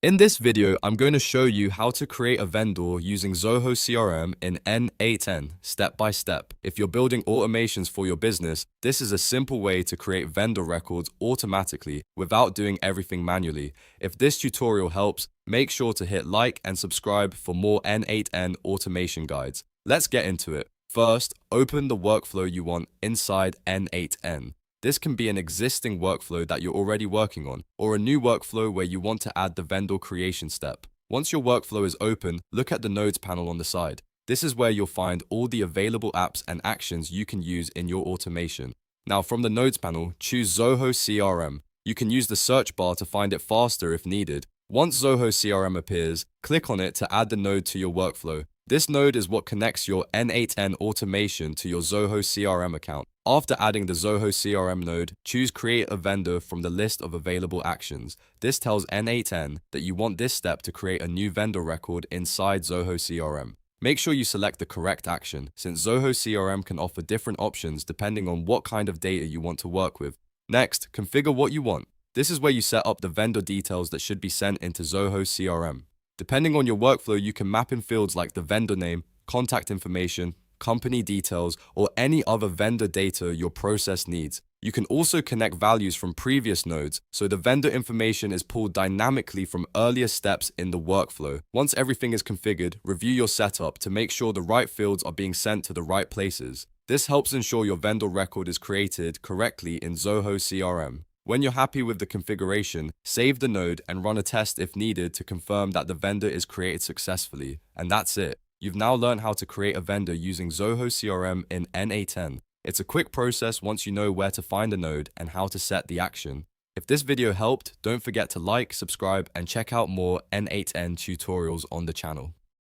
In this video, I'm going to show you how to create a vendor using Zoho CRM in N8N step by step. If you're building automations for your business, this is a simple way to create vendor records automatically without doing everything manually. If this tutorial helps, make sure to hit like and subscribe for more N8N automation guides. Let's get into it. First, open the workflow you want inside N8N. This can be an existing workflow that you're already working on, or a new workflow where you want to add the vendor creation step. Once your workflow is open, look at the nodes panel on the side. This is where you'll find all the available apps and actions you can use in your automation. Now from the nodes panel, choose Zoho CRM. You can use the search bar to find it faster if needed. Once Zoho CRM appears, click on it to add the node to your workflow. This node is what connects your N8N automation to your Zoho CRM account. After adding the Zoho CRM node, choose Create a Vendor from the list of available actions. This tells N8N that you want this step to create a new vendor record inside Zoho CRM. Make sure you select the correct action, since Zoho CRM can offer different options depending on what kind of data you want to work with. Next, configure what you want. This is where you set up the vendor details that should be sent into Zoho CRM. Depending on your workflow, you can map in fields like the vendor name, contact information, company details, or any other vendor data your process needs. You can also connect values from previous nodes, so the vendor information is pulled dynamically from earlier steps in the workflow. Once everything is configured, review your setup to make sure the right fields are being sent to the right places. This helps ensure your vendor record is created correctly in Zoho CRM. When you're happy with the configuration, save the node and run a test if needed to confirm that the vendor is created successfully. And that's it. You've now learned how to create a vendor using Zoho CRM in N8N. It's a quick process once you know where to find a node and how to set the action. If this video helped, don't forget to like, subscribe, and check out more N8N tutorials on the channel.